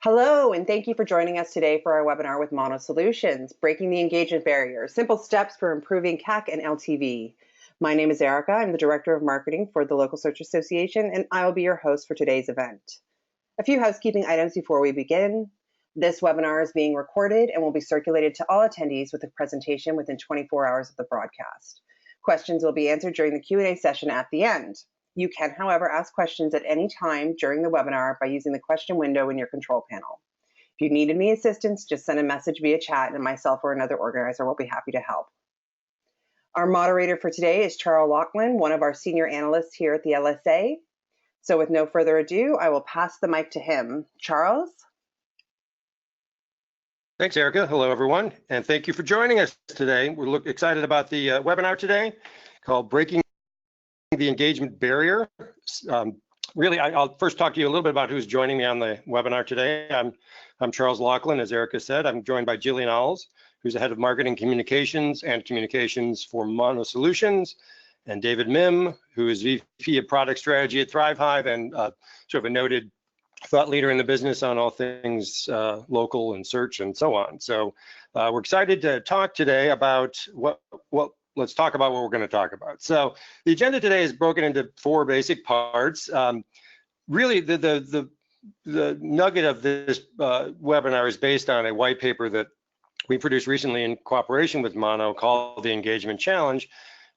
Hello, and thank you for joining us today for our webinar with Mono Solutions, Breaking the Engagement Barrier, Simple Steps for Improving CAC and LTV. My name is Erica. I'm the Director of Marketing for the Local Search Association, and I will be your host for today's event. A few housekeeping items before we begin. This webinar is being recorded and will be circulated to all attendees with a presentation within 24 hours of the broadcast. Questions will be answered during the Q&A session at the end. You can, however, ask questions at any time during the webinar by using the question window in your control panel. If you need any assistance, just send a message via chat and myself or another organizer will be happy to help. Our moderator for today is Charles Laughlin, one of our senior analysts here at the LSA. So with no further ado, I will pass the mic to him. Charles? Thanks, Erica. Hello, everyone, and thank you for joining us today. We're excited about the webinar today called Breaking the Engagement Barrier. Really, I'll first talk to you a little bit about who's joining me on the webinar today. I'm Charles Laughlin, as Erica said. I'm joined by Jillian Alls, who's the head of marketing communications for Mono Solutions, and David Mim, who is VP of product strategy at ThriveHive and sort of a noted thought leader in the business on all things local and search and so on. So we're excited to talk today about let's talk about what we're going to talk about. So the agenda today is broken into four basic parts. Really, the nugget of this webinar is based on a white paper that we produced recently in cooperation with Mono called the Engagement Challenge,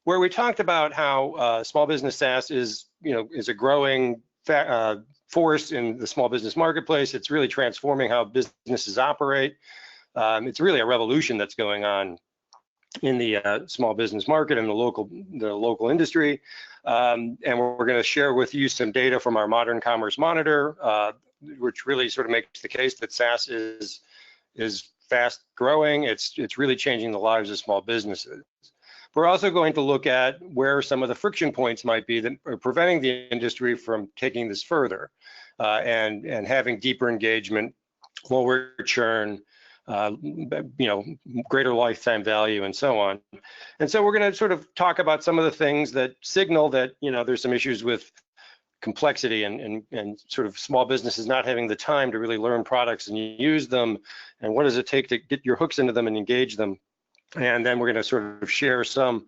where we talked about how small business SaaS is a growing force in the small business marketplace. It's really transforming how businesses operate. It's really a revolution that's going on in the small business market and the local industry, and we're going to share with you some data from our Modern Commerce Monitor, which really sort of makes the case that SaaS is fast growing. It's really changing the lives of small businesses. We're also going to look at where some of the friction points might be that are preventing the industry from taking this further and having deeper engagement, lower churn, greater lifetime value, and so on. And so we're going to sort of talk about some of the things that signal that there's some issues with complexity and sort of small businesses not having the time to really learn products and use them, and what does it take to get your hooks into them and engage them. And then we're going to sort of share some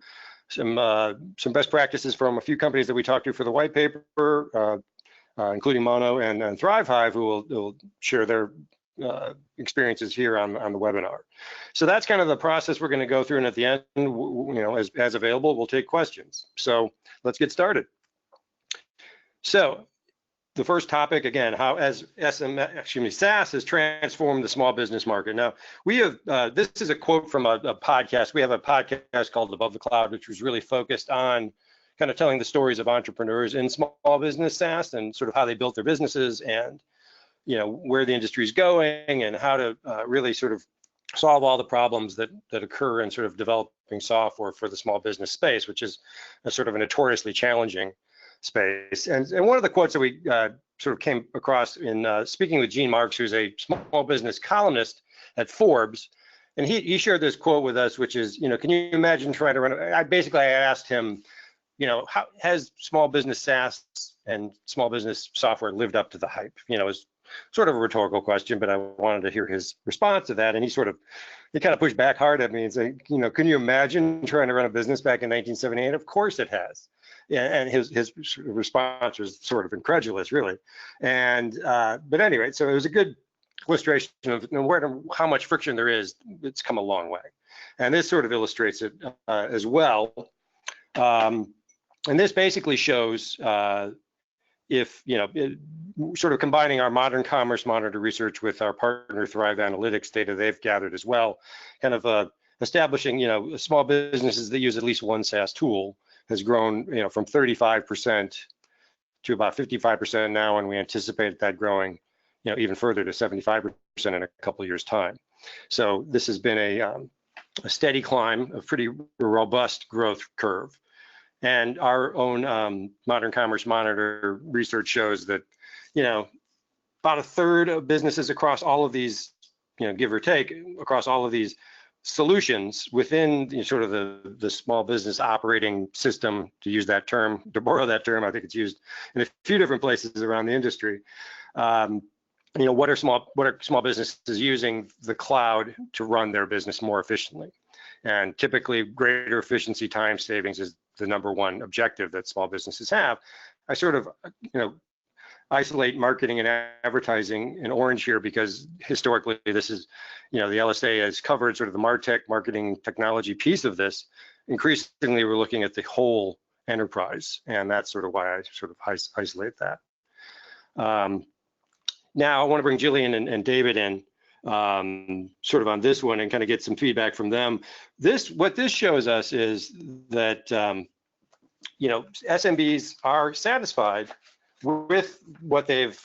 best practices from a few companies that we talked to for the white paper, including Mono and ThriveHive, who will share their experiences here on the webinar. So that's kind of the process we're going to go through, and at the end, as available, we'll take questions. So let's get started. So the first topic, again, how SaaS has transformed the small business market. Now, we have, this is a quote from a podcast. We have a podcast called Above the Cloud, which was really focused on kind of telling the stories of entrepreneurs in small business SaaS and sort of how they built their businesses and where the industry is going and how to really sort of solve all the problems that occur in sort of developing software for the small business space, which is a sort of a notoriously challenging space. And one of the quotes that we sort of came across in speaking with Gene Marks, who's a small business columnist at Forbes, and he shared this quote with us, which is, can you imagine trying to run? I asked him, how has small business SaaS and small business software lived up to the hype? It's sort of a rhetorical question, but I wanted to hear his response to that. And he kind of pushed back hard at me and said, can you imagine trying to run a business back in 1978? Of course it has. Yeah, and his response was sort of incredulous, really. And but anyway, so it was a good illustration of how much friction there is. It's come a long way, and this sort of illustrates it as well. And this basically shows sort of combining our Modern Commerce Monitor research with our partner Thrive Analytics data they've gathered as well, kind of establishing small businesses that use at least one SaaS tool has grown from 35% to about 55% now, and we anticipate that growing even further to 75% in a couple of years' time. So this has been a steady climb, a pretty robust growth curve. And our own Modern Commerce Monitor research shows that about a third of businesses across all of these, give or take, across all of these solutions within sort of the small business operating system, to use that term, to borrow that term. I think it's used in a few different places around the industry. what are small businesses using the cloud to run their business more efficiently? And typically, greater efficiency, time savings is the number one objective that small businesses have. I sort of, isolate marketing and advertising in orange here because historically this is, the LSA has covered sort of the MarTech marketing technology piece of this. Increasingly, we're looking at the whole enterprise, and that's sort of why I sort of isolate that. Now I want to bring Jillian and David in sort of on this one and kind of get some feedback from them. What this shows us is that SMBs are satisfied with what they've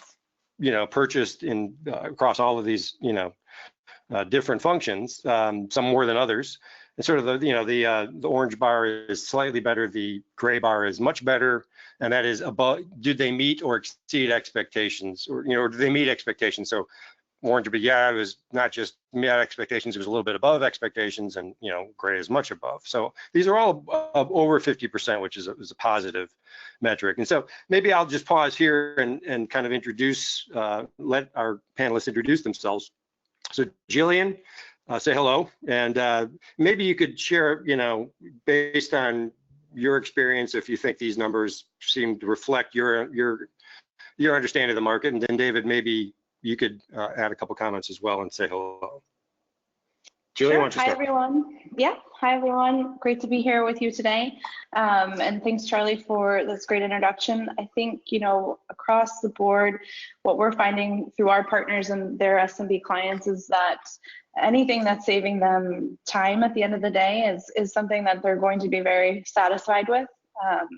purchased in across all of these different functions, some more than others. And sort of the orange bar is slightly better, the gray bar is much better, and that is above. Did they meet or exceed expectations, or do they meet expectations? So orange would be, yeah, it was not just met expectations, it was a little bit above expectations, and gray is much above. So these are all over 50%, which is a positive metric. And so maybe I'll just pause here and kind of introduce, let our panelists introduce themselves. So Jillian, say hello, and maybe you could share, based on your experience, if you think these numbers seem to reflect your understanding of the market, and then David, maybe you could add a couple comments as well and say hello. Julie, sure. why don't you start? Hi, everyone. Yeah, hi, everyone. Great to be here with you today. And thanks, Charlie, for this great introduction. I think, across the board, what we're finding through our partners and their SMB clients is that anything that's saving them time at the end of the day is something that they're going to be very satisfied with.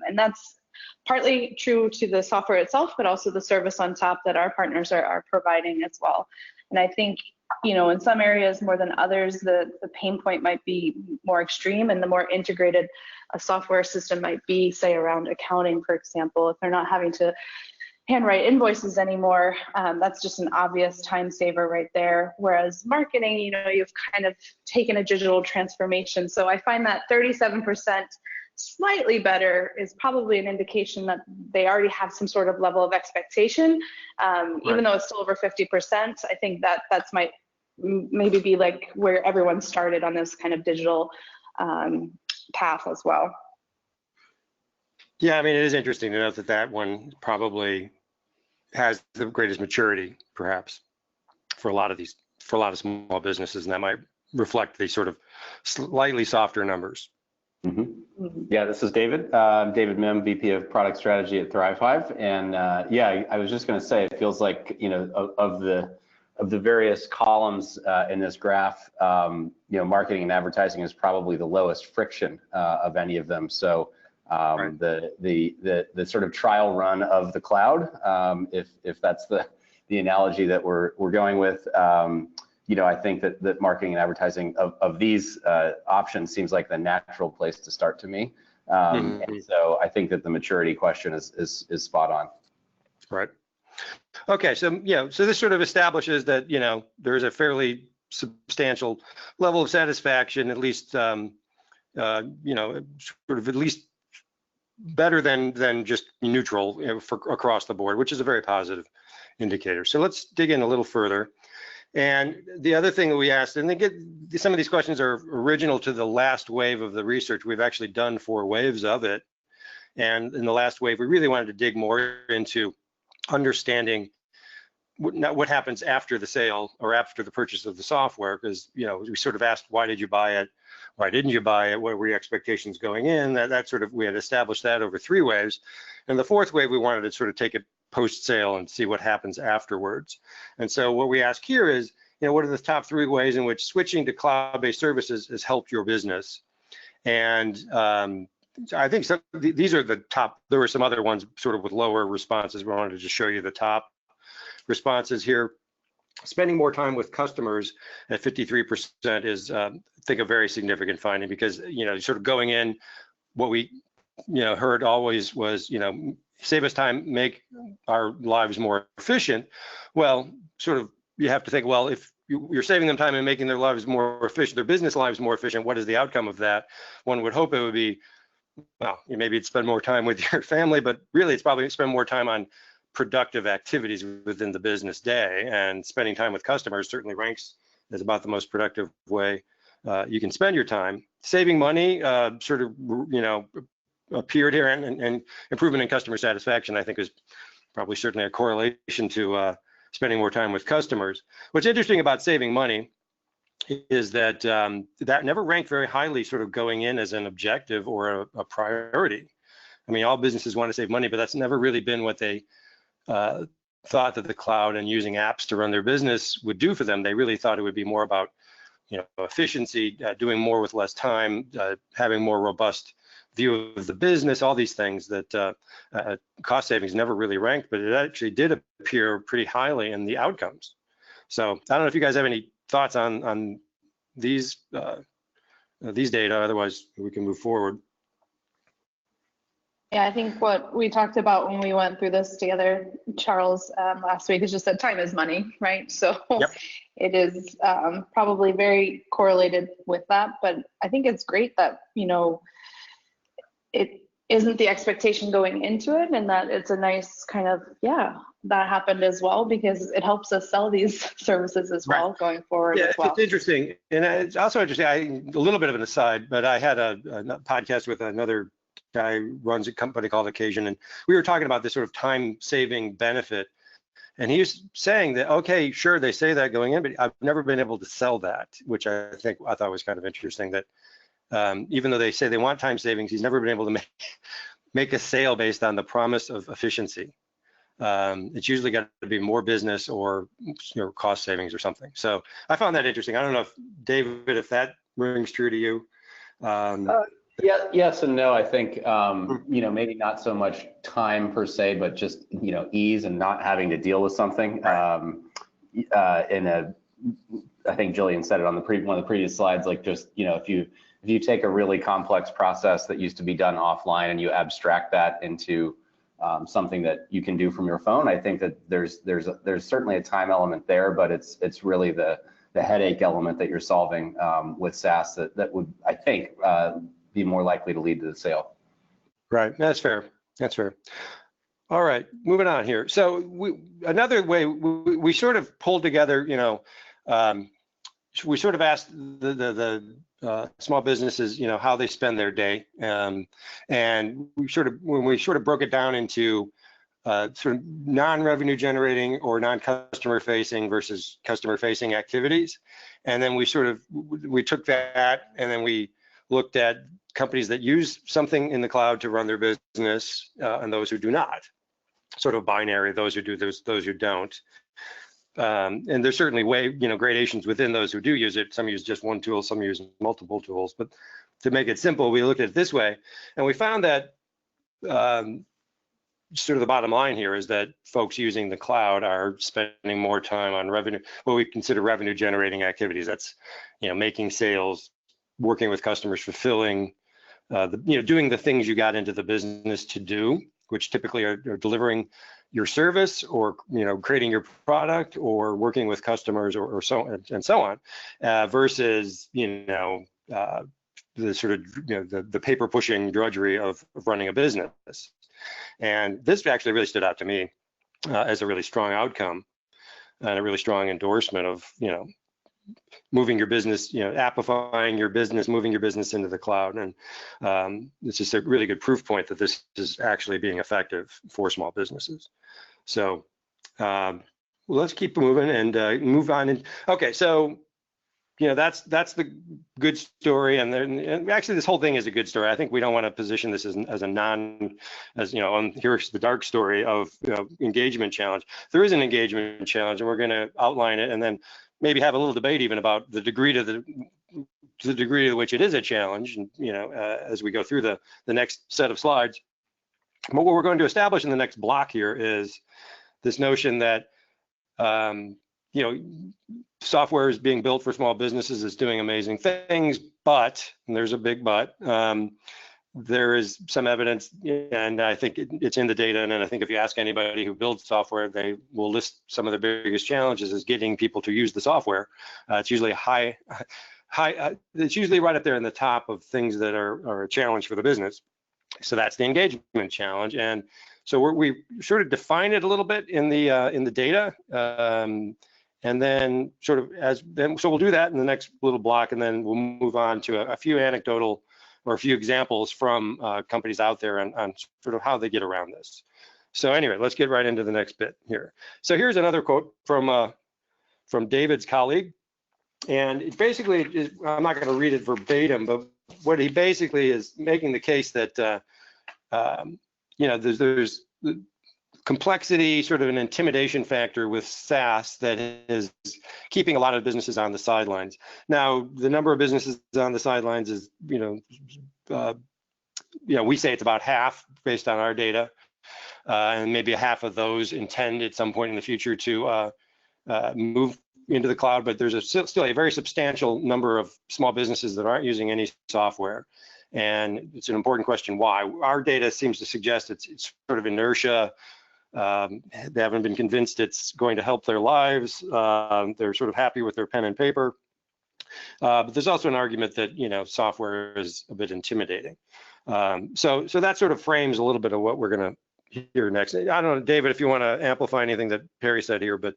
And that's partly true to the software itself, but also the service on top that our partners are providing as well. And I think, in some areas more than others, the pain point might be more extreme, and the more integrated a software system might be, say around accounting, for example, if they're not having to handwrite invoices anymore, that's just an obvious time saver right there. Whereas marketing, you've kind of taken a digital transformation. So I find that 37% slightly better is probably an indication that they already have some sort of level of expectation. Right. Even though it's still over 50%, I think that's might maybe be like where everyone started on this kind of digital path as well. Yeah, I mean, it is interesting to note that one probably has the greatest maturity, perhaps, for a lot of small businesses, and that might reflect the sort of slightly softer numbers. Mm-hmm. Yeah, this is David. David Mim, VP of Product Strategy at Thrive5. And yeah, I was just going to say, it feels like, of the various columns in this graph, marketing and advertising is probably the lowest friction of any of them. So right. the sort of trial run of the cloud, if that's the analogy that we're going with, I think that marketing and advertising of these options seems like the natural place to start to me. And so I think that the maturity question is spot on. Right. Okay. So, so this sort of establishes that, there's a fairly substantial level of satisfaction, at least, sort of at least better than just neutral across the board, which is a very positive indicator. So let's dig in a little further. And the other thing that we asked, and some of these questions are original to the last wave of the research. We've actually done 4 waves of it. And in the last wave, we really wanted to dig more into understanding what happens after the sale or after the purchase of the software, because, we sort of asked, why did you buy it? Why didn't you buy it? What were your expectations going in? That sort of, we had established that over 3 waves. And the 4th wave, we wanted to sort of take it post-sale and see what happens afterwards. And so what we ask here is, what are the top 3 ways in which switching to cloud-based services has helped your business? And I think these are the top. There were some other ones sort of with lower responses. We wanted to just show you the top responses here. Spending more time with customers at 53% is, I think, a very significant finding, because, sort of going in, what we, heard always was, save us time, make our lives more efficient. Well, sort of, you have to think, well, if you're saving them time and making their lives more efficient, their business lives more efficient, what is the outcome of that? One would hope it would be, well, maybe it's spend more time with your family, but really it's probably spend more time on productive activities within the business day, and spending time with customers certainly ranks as about the most productive way you can spend your time. Saving money sort of, appeared here, and improvement in customer satisfaction, I think, is probably certainly a correlation to spending more time with customers. What's interesting about saving money is that that never ranked very highly sort of going in as an objective or a priority. I mean, all businesses want to save money, but that's never really been what they thought that the cloud and using apps to run their business would do for them. They really thought it would be more about, efficiency, doing more with less time, having more robust view of the business, all these things that cost savings never really ranked, but it actually did appear pretty highly in the outcomes. So I don't know if you guys have any thoughts on these data, otherwise we can move forward. Yeah, I think what we talked about when we went through this together, Charles, last week is just that time is money, right? So yep. It is probably very correlated with that, but I think it's great that, it isn't the expectation going into it, and that it's a nice kind of, that happened as well, because it helps us sell these services as well going forward as well. It's interesting. And it's also interesting, a little bit of an aside, but I had a podcast with another guy who runs a company called Occasion, and we were talking about this sort of time saving benefit. And he was saying that, okay, sure, they say that going in, but I've never been able to sell that, which I thought was kind of interesting, that even though they say they want time savings, he's never been able to make a sale based on the promise of efficiency. It's usually got to be more business or cost savings or something. So I found that interesting. I don't know if David, if that rings true to you. Yeah, yes and no. I think maybe not so much time per se, but just ease and not having to deal with something. Right. I think Jillian said it on one of the previous slides. Like just if you take a really complex process that used to be done offline and you abstract that into something that you can do from your phone, I think that there's certainly a time element there, but it's really the headache element that you're solving with SaaS that would, I think, be more likely to lead to the sale. Right, that's fair. That's fair. All right, moving on here. So another way we sort of pulled together, we sort of asked the small businesses, how they spend their day, and when we sort of broke it down into sort of non-revenue generating or non-customer facing versus customer facing activities, and then we took that and then we looked at companies that use something in the cloud to run their business and those who do not, sort of binary, those who do, those who don't. And there's certainly gradations within those who do use it. Some use just one tool, some use multiple tools. But to make it simple, we looked at it this way, and we found that sort of the bottom line here is that folks using the cloud are spending more time on what we consider revenue generating activities. That's making sales, working with customers, fulfilling, doing the things you got into the business to do, which typically are delivering your service or creating your product or working with customers or so and so on, versus the sort of the paper pushing drudgery of running a business. And this actually really stood out to me as a really strong outcome and a really strong endorsement of moving your business, appifying your business, moving your business into the cloud. And it's just a really good proof point that this is actually being effective for small businesses. So let's keep moving and move on. Okay, so that's the good story, and actually this whole thing is a good story. I think we don't want to position this as here's the dark story of engagement challenge. There is an engagement challenge, and we're going to outline it, and then maybe have a little debate even about the degree to which it is a challenge, and as we go through the next set of slides. But what we're going to establish in the next block here is this notion that software is being built for small businesses, is doing amazing things, but, and there's a big but, there is some evidence, and I think it's in the data, and I think if you ask anybody who builds software, they will list some of the biggest challenges as getting people to use the software. It's usually it's usually right up there in the top of things that are a challenge for the business. So that's the engagement challenge, and So we sort of define it a little bit in the data, and then so we'll do that in the next little block, and then we'll move on to a few anecdotal or a few examples from companies out there on sort of how they get around this. So anyway, let's get right into the next bit here. So here's another quote from David's colleague, and it basically is, I'm not going to read it verbatim, but what he basically is making the case that there's complexity, sort of an intimidation factor with SaaS that is keeping a lot of businesses on the sidelines. Now, the number of businesses on the sidelines is, we say it's about half based on our data, and maybe a half of those intend at some point in the future to move into the cloud, but there's still a very substantial number of small businesses that aren't using any software. And it's an important question why. Our data seems to suggest it's sort of inertia. They haven't been convinced it's going to help their lives. They're sort of happy with their pen and paper. But there's also an argument that software is a bit intimidating. So that sort of frames a little bit of what we're going to hear next. I don't know, David, if you want to amplify anything that Perry said here, but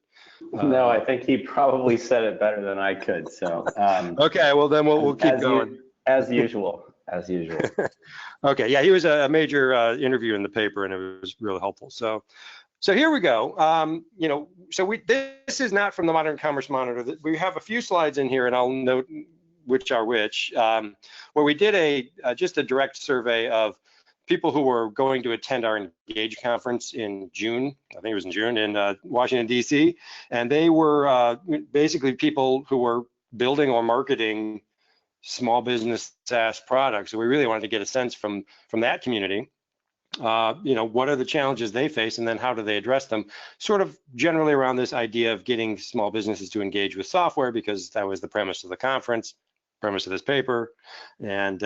no, I think he probably said it better than I could. So okay, well then we'll keep going. As usual. Okay, yeah, he was a major interview in the paper, and it was really helpful. So here we go. This is not from the Modern Commerce Monitor. We have a few slides in here, and I'll note which are which, where we did just a direct survey of people who were going to attend our Engage conference in June. I think it was in June in Washington, D.C. And they were basically people who were building or marketing small business SaaS products. So we really wanted to get a sense from that community, what are the challenges they face, and then how do they address them, sort of generally around this idea of getting small businesses to engage with software, because that was the premise of the conference, premise of this paper, and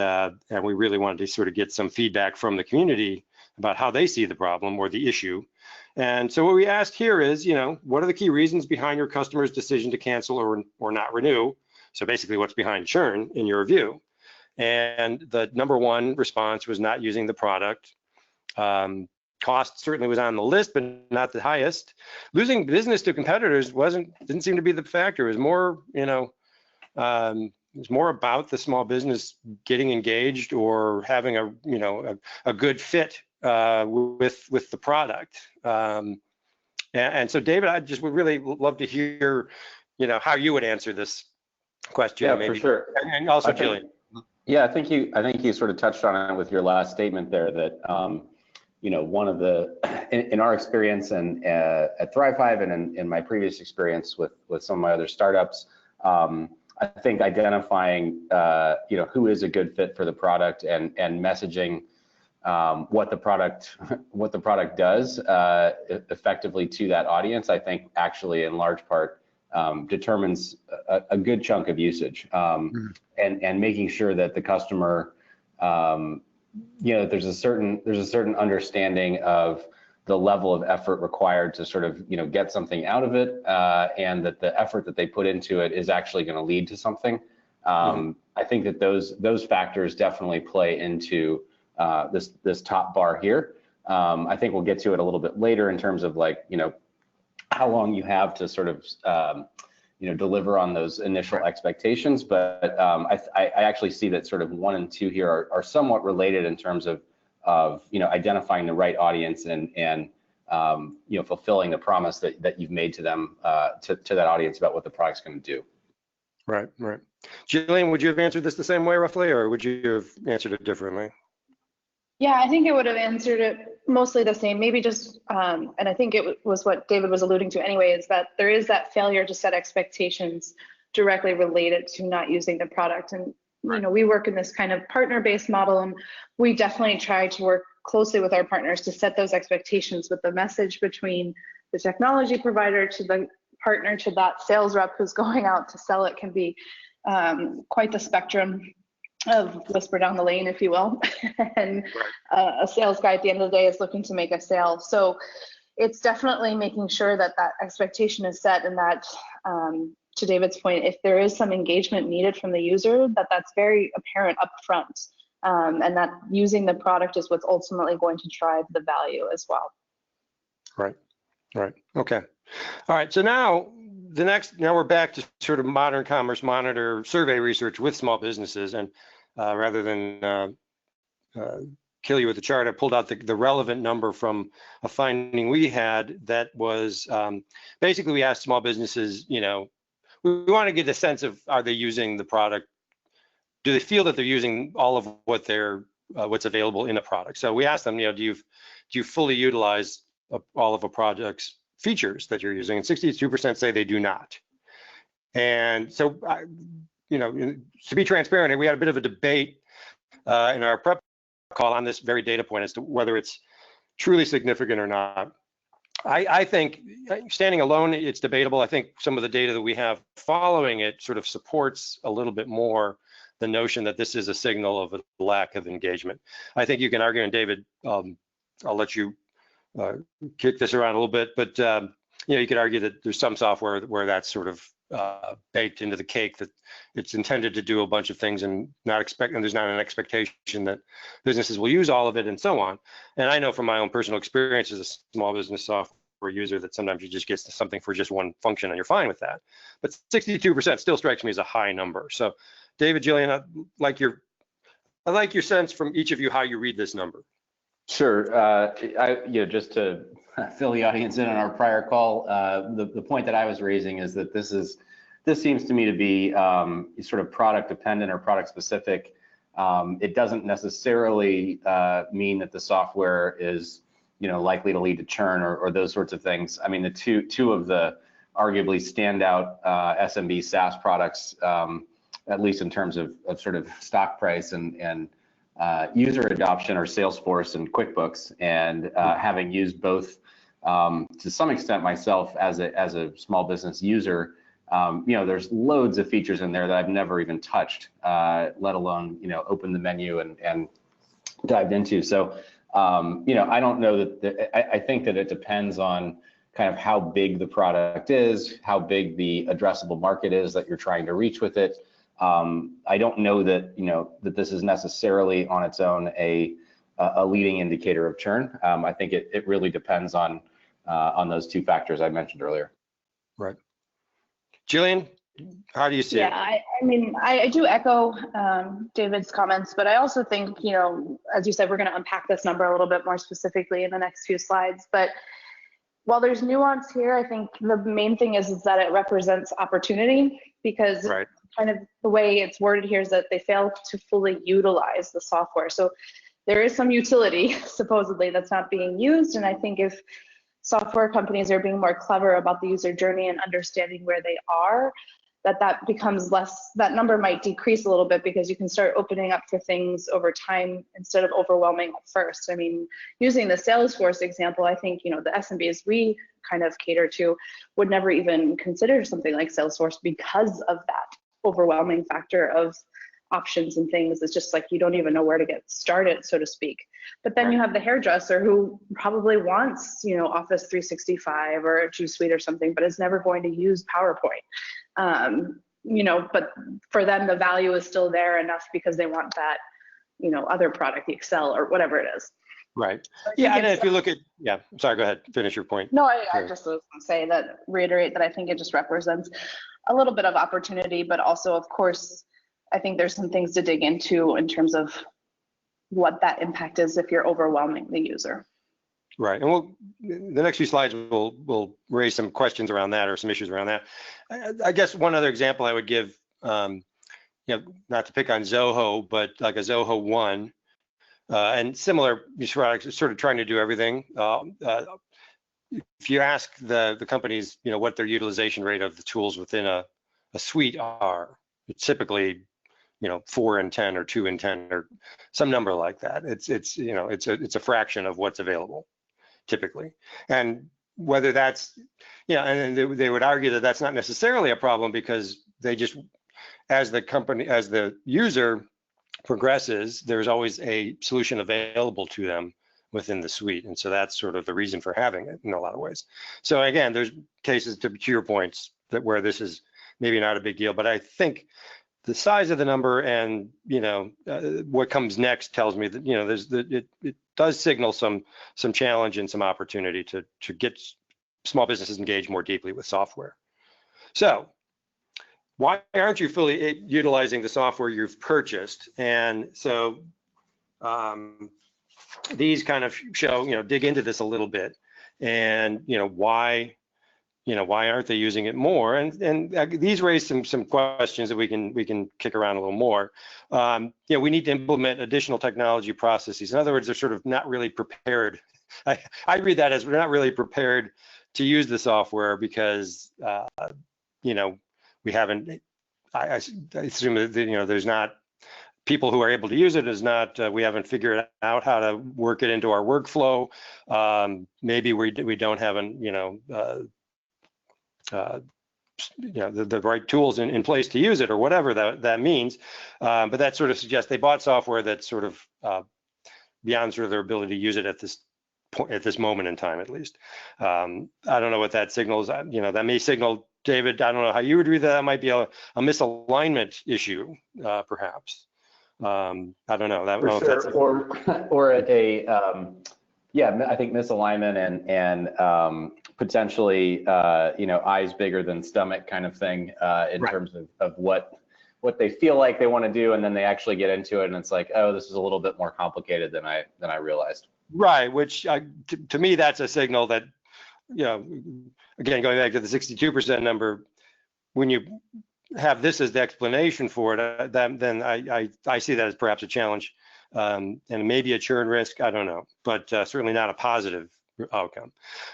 we really wanted to sort of get some feedback from the community about how they see the problem or the issue. And so what we asked here is, what are the key reasons behind your customer's decision to cancel or not renew? So basically, what's behind churn in your view? And the number one response was not using the product. Cost certainly was on the list, but not the highest. Losing business to competitors didn't seem to be the factor. It was more, it's more about the small business getting engaged or having a good fit with the product. And so, David, I just would really love to hear, how you would answer this question. Yeah, maybe. for sure. And also, Jillian. Yeah, I think you sort of touched on it with your last statement there that one of the in our experience and at Thrive5 and in my previous experience with some of my other startups, I think identifying who is a good fit for the product and messaging what the product does effectively to that audience, I think actually in large part determines a good chunk of usage, and making sure that the customer, there's a certain understanding of the level of effort required to sort of get something out of it, and that the effort that they put into it is actually going to lead to something. I think that those factors definitely play into this top bar here. I think we'll get to it a little bit later in terms of how long you have to sort of deliver on those initial expectations, but I actually see that sort of 1 and 2 here are somewhat related in terms of identifying the right audience and fulfilling the promise that you've made to them, to that audience about what the product's going to do. Right. Jillian, would you have answered this the same way roughly, or would you have answered it differently? Yeah, I think it would have answered it mostly the same, maybe just, and I think it was what David was alluding to anyway, is that there is that failure to set expectations directly related to not using the product. And, we work in this kind of partner-based model, and we definitely try to work closely with our partners to set those expectations, with the message between the technology provider to the partner to that sales rep who's going out to sell it can be quite the spectrum of whisper down the lane, if you will. And a sales guy at the end of the day is looking to make a sale. So it's definitely making sure that that expectation is set, and that, to David's point, if there is some engagement needed from the user, that's very apparent up front. and that using the product is what's ultimately going to drive the value as well. Right. Okay. All right. So now we're back to sort of Modern Commerce Monitor survey research with small businesses, and rather than kill you with the chart, I pulled out the relevant number from a finding we had that was basically we asked small businesses, we want to get a sense of, are they using the product? Do they feel that they're using all of what what's available in a product? So we asked them, do you fully utilize all of a project's features that you're using? And 62% say they do not. And so, to be transparent, we had a bit of a debate in our prep call on this very data point as to whether it's truly significant or not. I think standing alone, it's debatable. I think some of the data that we have following it sort of supports a little bit more the notion that this is a signal of a lack of engagement. I think you can argue, and David, I'll let you kick this around a little bit, but you could argue that there's some software where that's sort of baked into the cake, that it's intended to do a bunch of things and there's not an expectation that businesses will use all of it and so on. And I know from my own personal experience as a small business software user that sometimes you just get something for just one function and you're fine with that. But 62% still strikes me as a high number. So David, Jillian, I like your sense from each of you how you read this number. Sure. Just to fill the audience in on our prior call, the point that I was raising is that this seems to me to be sort of product dependent or product specific. It doesn't necessarily mean that the software is likely to lead to churn or those sorts of things. I mean, the two of the arguably standout SMB SaaS products, at least in terms of sort of stock price and user adoption, are Salesforce and QuickBooks. And having used both to some extent myself as a small business user, there's loads of features in there that I've never even touched, let alone open the menu and dived into. So I don't know that I think that it depends on kind of how big the product is, how big the addressable market is that you're trying to reach with it. I don't know that that this is necessarily on its own a leading indicator of churn. I think it really depends on those two factors I mentioned earlier. Right. Jillian, how do you see it? Yeah, I do echo David's comments, but I also think, as you said, we're going to unpack this number a little bit more specifically in the next few slides. But while there's nuance here, I think the main thing is that it represents opportunity, because right. Kind of the way it's worded here is that they fail to fully utilize the software. So there is some utility supposedly that's not being used. And I think if software companies are being more clever about the user journey and understanding where they are, that becomes less, that number might decrease a little bit, because you can start opening up for things over time instead of overwhelming at first. I mean, using the Salesforce example, I think, the SMBs we kind of cater to would never even consider something like Salesforce because of that overwhelming factor of options and things. It's just like you don't even know where to get started, so to speak. But then you have the hairdresser who probably wants, Office 365 or G Suite or something, but is never going to use PowerPoint. But for them, the value is still there enough because they want that, other product, the Excel or whatever it is. Right. Yeah, and if you look at, sorry, go ahead, finish your point. No, I just was going to say that, reiterate that I think it just represents a little bit of opportunity, but also, of course, I think there's some things to dig into in terms of what that impact is if you're overwhelming the user. Right, and the next few slides will raise some questions around that, or some issues around that. I guess one other example I would give, not to pick on Zoho, but like a Zoho One, and similar products, sort of trying to do everything. If you ask the companies, what their utilization rate of the tools within a suite are, it's typically 4 in 10 or 2 in 10 or some number like that. It's a fraction of what's available typically. And whether that's, and they would argue that that's not necessarily a problem, because they just, as the user progresses, there's always a solution available to them within the suite. And so that's sort of the reason for having it in a lot of ways. So again, there's cases, to your points, that where this is maybe not a big deal, but I think the size of the number and what comes next tells me that it does signal some challenge and some opportunity to get small businesses engaged more deeply with software. So why aren't you fully utilizing the software you've purchased? And so these kind of show, dig into this a little bit, and why aren't they using it more? And these raise some questions that we can kick around a little more. We need to implement additional technology processes. In other words, they're sort of not really prepared. I read that as we're not really prepared to use the software because we haven't. I assume that there's not people who are able to use it. Is not we haven't figured out how to work it into our workflow. Maybe we don't have the right tools in place to use it, or whatever that means. But that sort of suggests they bought software that's sort of beyond sort of their ability to use it at this point, at this moment in time, at least. I don't know what that signals. That may signal, David, I don't know how you would read that. That might be a misalignment issue, perhaps. I don't know. I don't know if that's or I think misalignment and potentially eyes bigger than stomach kind of thing in right. terms of what they feel like they want to do, and then they actually get into it and it's like, oh, this is a little bit more complicated than I realized. Right, which to me that's a signal that again, going back to the 62% number, when you have this as the explanation for it, then I see that as perhaps a challenge, and maybe a churn risk. I don't know, but certainly not a positive outcome.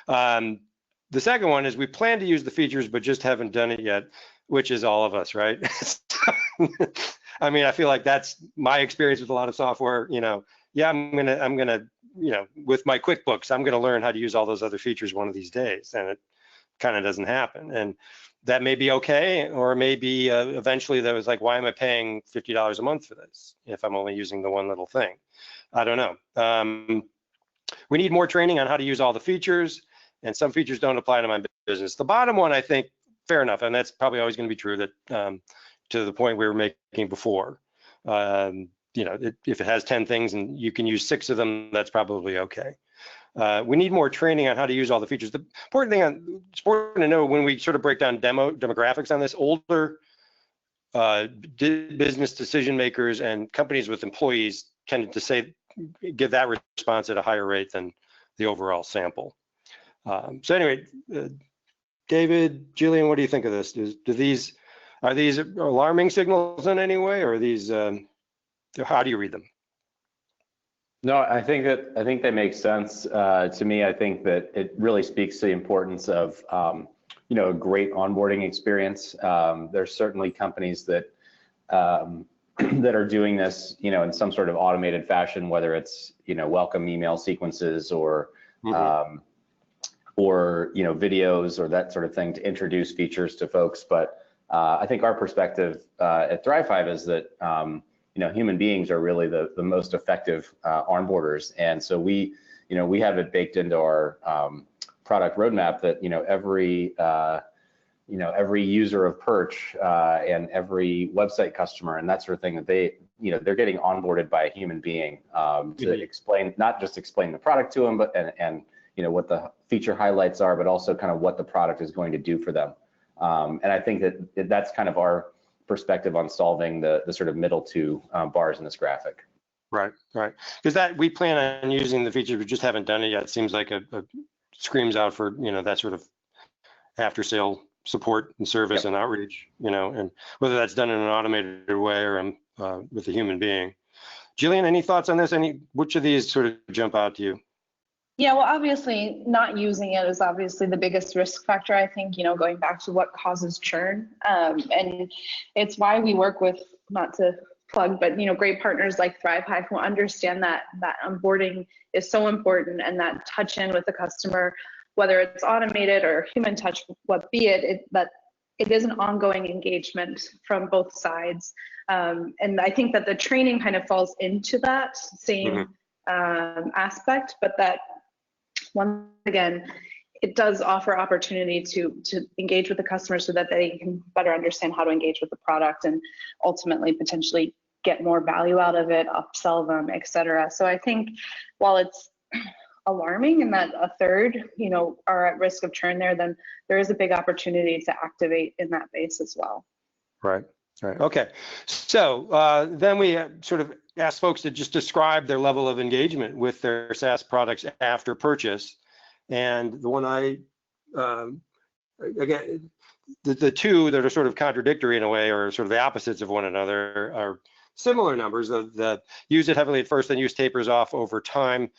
The second one is we plan to use the features, but just haven't done it yet, which is all of us, right? I mean, I feel like that's my experience with a lot of software. Yeah, I'm gonna, with my QuickBooks, I'm gonna learn how to use all those other features one of these days, and it kind of doesn't happen. And that may be okay, or maybe eventually that was like, why am I paying $50 a month for this if I'm only using the one little thing? I don't know. We need more training on how to use all the features, and some features don't apply to my business. The bottom one, I think, fair enough, and that's probably always going to be true, that to the point we were making before. If it has 10 things and you can use 6 of them, that's probably okay. We need more training on how to use all the features. The important thing, it's important to know when we sort of break down demographics on this, older business decision makers and companies with employees tended to give that response at a higher rate than the overall sample. So anyway, David, Jillian, what do you think of this? Are these alarming signals in any way, or are these, how do you read them? No, I think that makes sense to me. I think that it really speaks to the importance of a great onboarding experience. There's certainly companies that that are doing this, in some sort of automated fashion, whether it's welcome email sequences or videos or that sort of thing to introduce features to folks. But I think our perspective at Thrive5 is that human beings are really the most effective onboarders, and so we have it baked into our product roadmap that every user of Perch and every website customer and that sort of thing, that they're getting onboarded by a human being to explain, not just explain the product to them, but and what the feature highlights are, but also kind of what the product is going to do for them. And I think that's kind of our perspective on solving the sort of middle two bars in this graphic. Right. Because that we plan on using the feature, we just haven't done it yet. It seems like a screams out for that sort of after sale support and service and outreach, and whether that's done in an automated way or with a human being. Jillian, any thoughts on this? Which of these sort of jump out to you? Yeah, well, obviously not using it is obviously the biggest risk factor, I think, going back to what causes churn. And it's why we work with, not to plug, but, great partners like Thrive5 who understand that onboarding is so important, and that touch in with the customer, whether it's automated or human touch, that it is an ongoing engagement from both sides. And I think that the training kind of falls into that same aspect, but that once again, it does offer opportunity to engage with the customer so that they can better understand how to engage with the product and ultimately potentially get more value out of it, upsell them, et cetera. So I think while it's alarming in that a third, are at risk of churn there, then there is a big opportunity to activate in that base as well. Right. Okay. So then we sort of asked folks to just describe their level of engagement with their SaaS products after purchase. And the one again, the two that are sort of contradictory in a way, or sort of the opposites of one another, are similar numbers. The use it heavily at first, then use tapers off over time.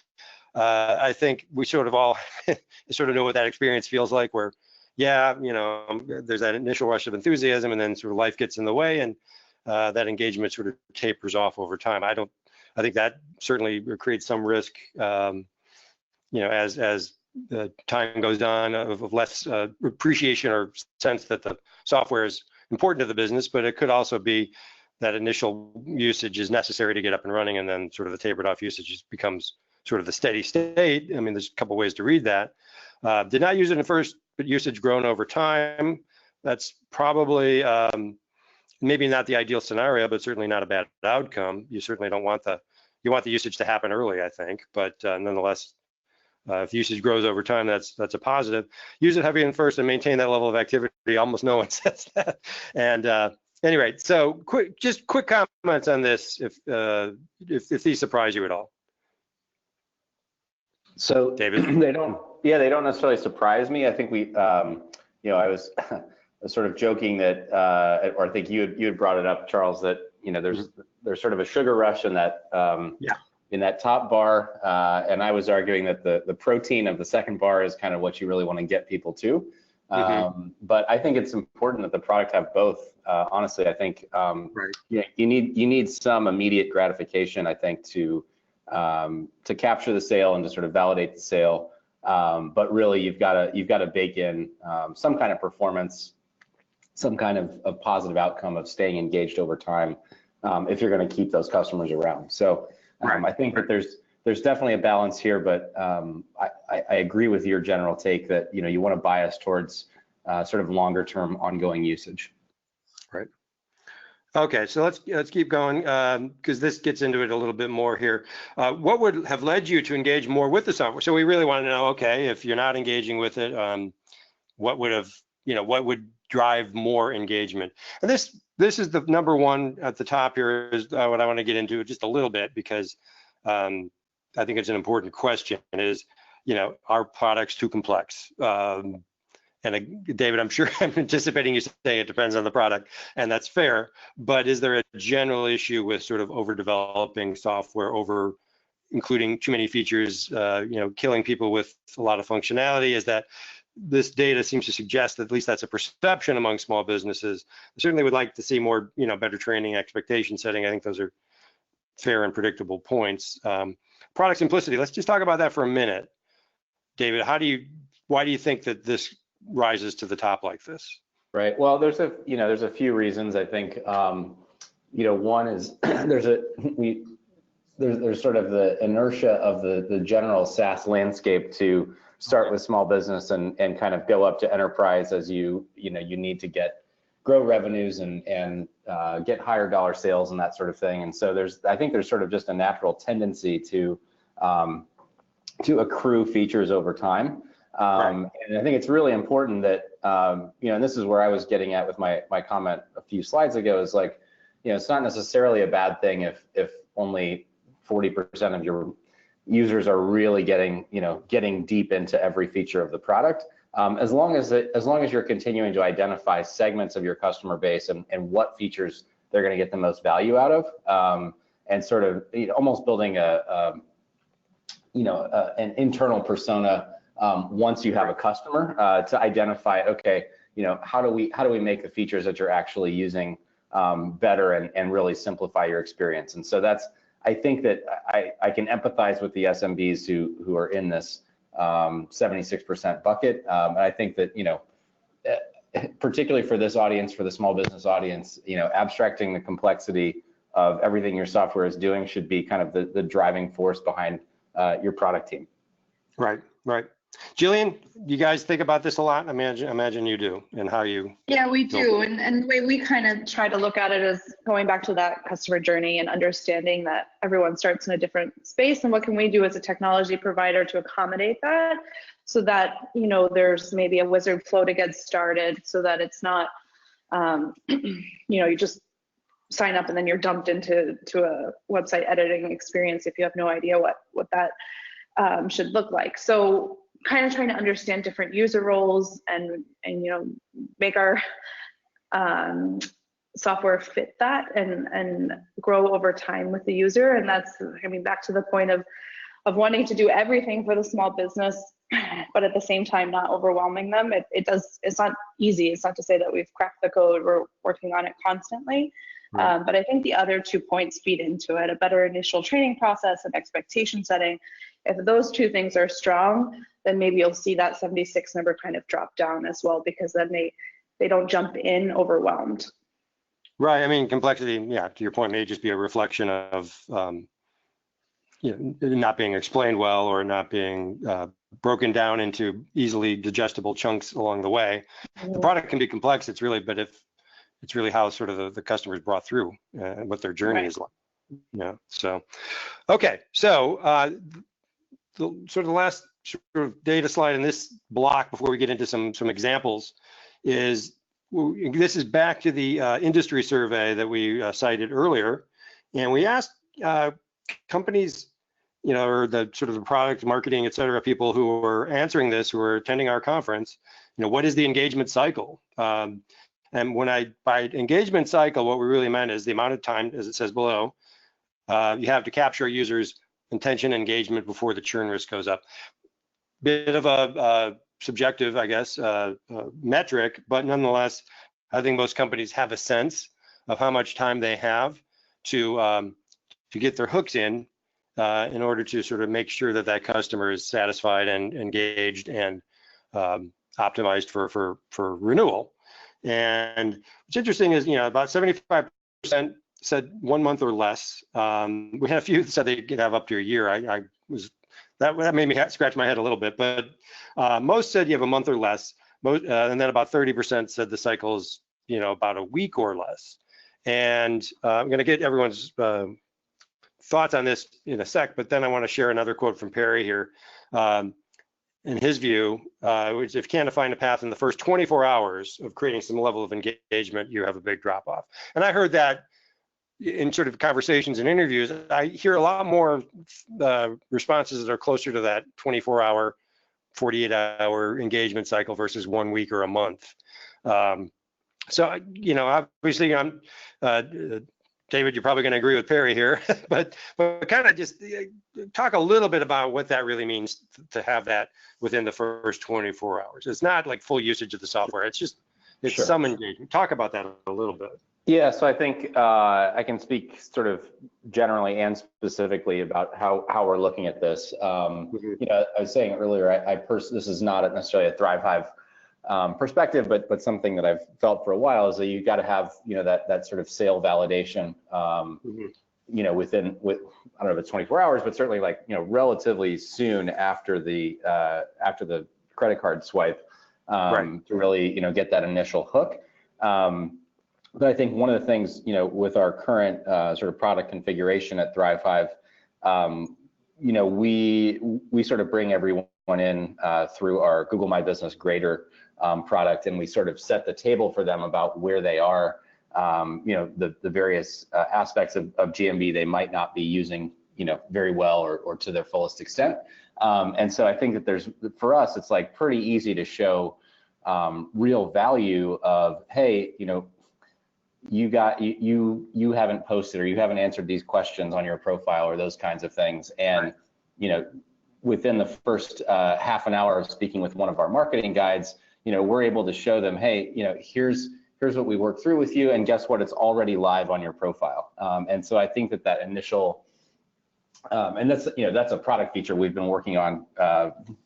I think we sort of all sort of know what that experience feels like, where, yeah, there's that initial rush of enthusiasm, and then sort of life gets in the way, and that engagement sort of tapers off over time. I think that certainly creates some risk, as the time goes on, of less appreciation or sense that the software is important to the business, but it could also be that initial usage is necessary to get up and running, and then sort of the tapered off usage just becomes sort of the steady state. I mean, there's a couple ways to read that. Did not use it at first, but usage grown over time. That's probably maybe not the ideal scenario, but certainly not a bad outcome. You certainly don't want the usage to happen early, I think, but nonetheless, if usage grows over time, that's a positive. Use it heavy and first and maintain that level of activity. Almost no one says that. And anyway, so quick comments on this, if these surprise you at all. So David, they don't necessarily surprise me. I think I was sort of joking that, or I think you had brought it up, Charles, that there's sort of a sugar rush in that in that top bar, and I was arguing that the protein of the second bar is kind of what you really want to get people to. But I think it's important that the product have both. Honestly, I think you need some immediate gratification, I think, to capture the sale and to sort of validate the sale. But really, you've got to bake in some kind of performance, some kind of positive outcome of staying engaged over time, if you're going to keep those customers around. So I think that there's definitely a balance here, but I agree with your general take that you want to bias towards sort of longer term ongoing usage. Right. Okay, so let's keep going, because this gets into it a little bit more here. What would have led you to engage more with the software? So we really want to know, okay, if you're not engaging with it, what would drive more engagement? And this is the number one at the top here, is what I want to get into just a little bit, because I think it's an important question, is, are products too complex? And David, I'm sure I'm anticipating you saying it depends on the product, and that's fair, but is there a general issue with sort of overdeveloping software, including too many features, killing people with a lot of functionality? Is that this data seems to suggest that at least that's a perception among small businesses? I certainly would like to see more, better training, expectation setting. I think those are fair and predictable points. Product simplicity, let's just talk about that for a minute. David, why do you think that this rises to the top like this? Right. Well, there's a few reasons. I think one is there's sort of the inertia of the general SaaS landscape to start with small business and kind of go up to enterprise as you need to grow revenues and get higher dollar sales and that sort of thing. And so I think there's sort of just a natural tendency to accrue features over time. And I think it's really important that, and this is where I was getting at with my comment a few slides ago, is like, it's not necessarily a bad thing if only 40% of your users are really getting deep into every feature of the product. As long as you're continuing to identify segments of your customer base and what features they're going to get the most value out of, and sort of almost building an internal persona. Once you have a customer, to identify, okay, how do we make the features that you're actually using better and really simplify your experience? And so I think that I can empathize with the SMBs who are in this 76% bucket. And I think that, particularly for this audience, for the small business audience, abstracting the complexity of everything your software is doing should be kind of the driving force behind your product team. Right. Jillian, you guys think about this a lot? Imagine you do, and how you. Yeah, we do. And the way we kind of try to look at it is going back to that customer journey and understanding that everyone starts in a different space, and what can we do as a technology provider to accommodate that, so that, you know, there's maybe a wizard flow to get started, so that it's not, you know, you just sign up and then you're dumped into a website editing experience if you have no idea what that should look like. So kind of trying to understand different user roles and you know, make our software fit that and grow over time with the user. And that's, I mean, back to the point of wanting to do everything for the small business, but at the same time not overwhelming them. It's not easy. It's not to say that we've cracked the code. We're working on it constantly. Right. But I think the other 2 points feed into it: a better initial training process and expectation setting. If those 2 things are strong, then maybe you'll see that 76 number kind of drop down as well, because then they don't jump in overwhelmed. Right. I mean, complexity, yeah, to your point, may just be a reflection of you know, not being explained well, or not being broken down into easily digestible chunks along the way. Mm-hmm. The product can be complex. It's really, but if it's really how sort of the customer is brought through and what their journey is like. Yeah. So, okay. So the last sort of data slide in this block before we get into some examples is, this is back to the industry survey that we cited earlier, and we asked companies, you know, or the sort of the product marketing, et cetera, people who were answering this, who were attending our conference, you know, what is the engagement cycle? And by engagement cycle, what we really meant is the amount of time, as it says below, you have to capture a user's intention engagement before the churn risk goes up. Bit of a subjective, I guess, metric, but nonetheless, I think most companies have a sense of how much time they have to get their hooks in order to sort of make sure that that customer is satisfied and engaged and optimized for renewal. And what's interesting is, you know, about 75% said 1 month or less. We had a few that said they could have up to a year. That made me scratch my head a little bit, but most said you have a month or less. And then about 30% said the cycle is, you know, about a week or less. And I'm going to get everyone's thoughts on this in a sec, but then I want to share another quote from Perry here. In his view, which if you can't find a path in the first 24 hours of creating some level of engagement, you have a big drop off. And I heard that in sort of conversations and interviews. I hear a lot more responses that are closer to that 24-hour, 48-hour engagement cycle versus 1 week or a month. So, you know, obviously I'm, David, you're probably going to agree with Perry here, but kind of just talk a little bit about what that really means to have that within the first 24 hours. It's not like full usage of the software. It's just, it's sure. Some engagement. Talk about that a little bit. Yeah, so I think I can speak sort of generally and specifically about how we're looking at this. You know, I was saying earlier, this is not necessarily a ThriveHive perspective, but something that I've felt for a while is that you got to have, you know, that sort of sale validation, you know, with I don't know if it's 24 hours, but certainly like, you know, relatively soon after the credit card swipe, right. To really, you know, get that initial hook. But I think one of the things, you know, with our current sort of product configuration at ThriveHive, you know, we sort of bring everyone in through our Google My Business Grader product, and we sort of set the table for them about where they are, you know, the various aspects of GMB they might not be using, you know, very well or to their fullest extent. And so I think that for us, it's like pretty easy to show real value of, hey, you know, you haven't posted or you haven't answered these questions on your profile or those kinds of things. And, right. You know, within the first half an hour of speaking with one of our marketing guides, you know, we're able to show them, hey, you know, here's what we worked through with you, and guess what? It's already live on your profile. And so I think that initial, and that's, you know, that's a product feature we've been working on,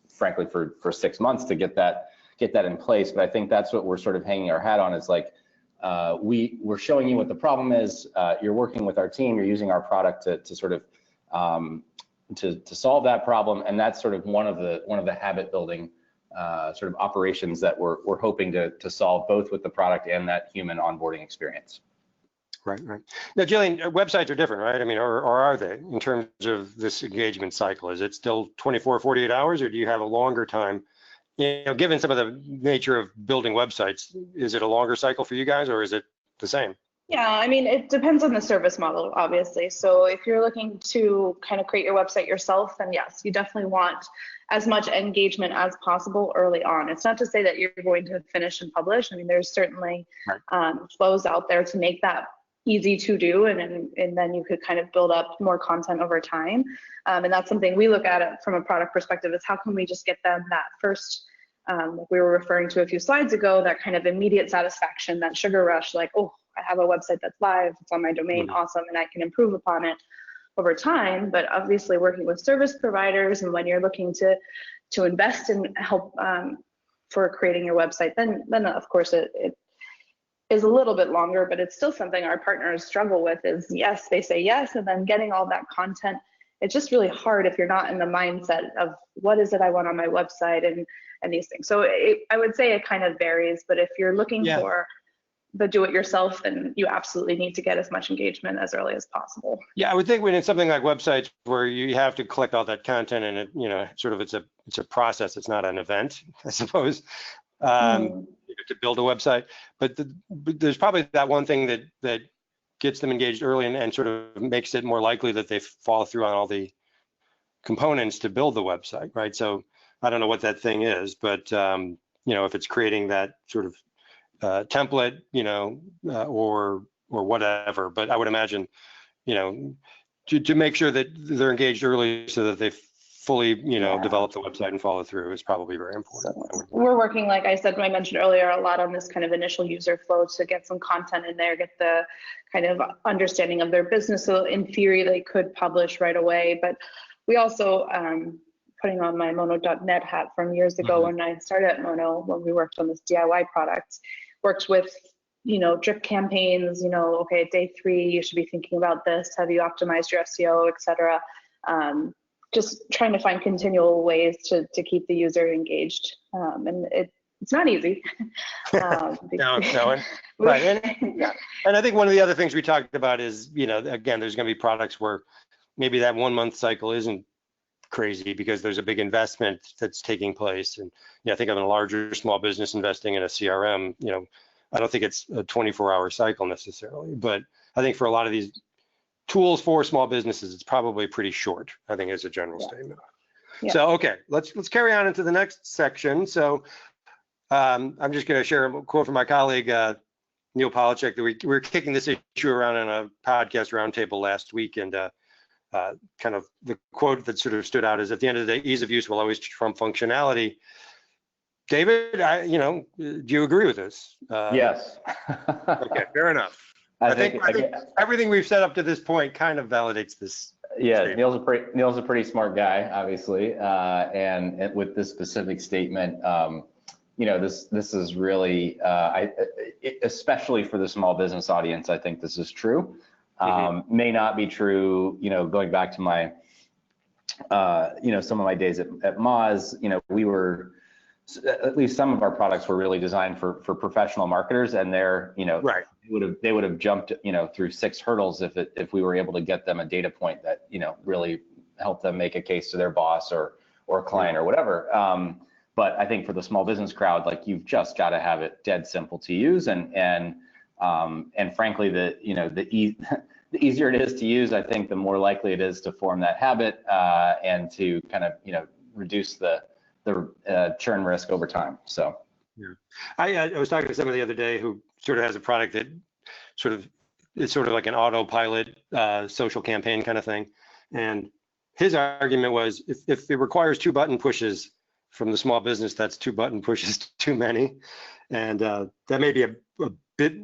frankly, for 6 months to get that in place. But I think that's what we're sort of hanging our hat on, is like, we're showing you what the problem is. You're working with our team. You're using our product to sort of to solve that problem, and that's sort of one of the habit building sort of operations that we're hoping to solve, both with the product and that human onboarding experience. Right. Now, Jillian, websites are different, right? I mean, or are they, in terms of this engagement cycle? Is it still 24, 48 hours, or do you have a longer time? Given some of the nature of building websites, is it a longer cycle for you guys, or is it the same? Yeah, I mean, it depends on the service model, obviously. So if you're looking to kind of create your website yourself, then yes, you definitely want as much engagement as possible early on. It's not to say that you're going to finish and publish. I mean, there's certainly flows out there to make that easy to do, and then you could kind of build up more content over time. And that's something we look at it from a product perspective, is how can we just get them that first, like we were referring to a few slides ago, that kind of immediate satisfaction, that sugar rush, like, oh, I have a website that's live, it's on my domain, awesome, and I can improve upon it over time. But obviously working with service providers, and when you're looking to invest in help for creating your website, then of course it is a little bit longer, but it's still something our partners struggle with. Is yes, they say yes, and then getting all that content, it's just really hard if you're not in the mindset of what is it I want on my website and these things. So I would say it kind of varies, but if you're looking for the do-it-yourself, then you absolutely need to get as much engagement as early as possible. Yeah, I would think when it's something like websites where you have to collect all that content, and it's a process, it's not an event, I suppose. To build a website, but there's probably that one thing that gets them engaged early and sort of makes it more likely that they follow through on all the components to build the website, right? So I don't know what that thing is, but if it's creating that sort of template, or whatever, but I would imagine, to make sure that they're engaged early so that they fully, develop the website and follow through is probably very important. So we're working, like I said, I mentioned earlier, a lot on this kind of initial user flow to get some content in there, get the kind of understanding of their business. So in theory, they could publish right away. But we also, putting on my Mono.net hat from years ago when I started at Mono, when we worked on this DIY product, worked with, drip campaigns, okay, day 3, you should be thinking about this. Have you optimized your SEO, et cetera? Just trying to find continual ways to keep the user engaged. And it's not easy. No. Right. And I think one of the other things we talked about is, again, there's going to be products where maybe that 1 month cycle isn't crazy because there's a big investment that's taking place. And, I think of a larger small business investing in a CRM, I don't think it's a 24-hour cycle necessarily, but I think for a lot of these tools for small businesses, it's probably pretty short, I think, as a general statement. Yeah. So, okay, let's carry on into the next section. So I'm just going to share a quote from my colleague, Neil Polachek, that we were kicking this issue around in a podcast roundtable last week. And kind of the quote that sort of stood out is, at the end of the day, ease of use will always trump functionality. David, do you agree with this? Yes. Okay, fair enough. I think everything we've said up to this point kind of validates this. Yeah, statement. Neil's a pretty smart guy, obviously, and with this specific statement, this is really, especially for the small business audience, I think this is true. May not be true, going back to my, some of my days at Moz, we were, at least some of our products were really designed for professional marketers, and they're, right. They would have jumped, through 6 hurdles if we were able to get them a data point that, really helped them make a case to their boss or a client or whatever. But I think for the small business crowd, like, you've just got to have it dead simple to use, and frankly, the easier it is to use, I think the more likely it is to form that habit and to kind of, reduce the churn risk over time. So yeah, I was talking to somebody the other day who sort of has a product that it's sort of like an autopilot social campaign kind of thing, and his argument was, if it requires 2 button pushes from the small business, that's 2 button pushes too many, and that may be a bit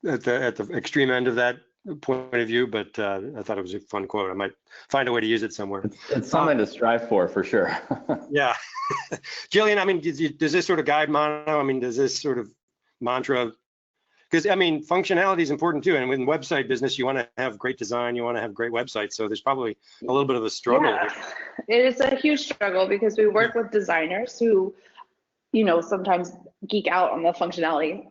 at the extreme end of that point of view, but I thought it was a fun quote. I might find a way to use it somewhere. It's something to strive for sure. Yeah. Jillian, I mean, does this sort of guide Mono? I mean, does this sort of mantra, because I mean, functionality is important too. And in website business, you want to have great design, you want to have great websites. So there's probably a little bit of a struggle. Yeah, it is a huge struggle because we work with designers who, sometimes geek out on the functionality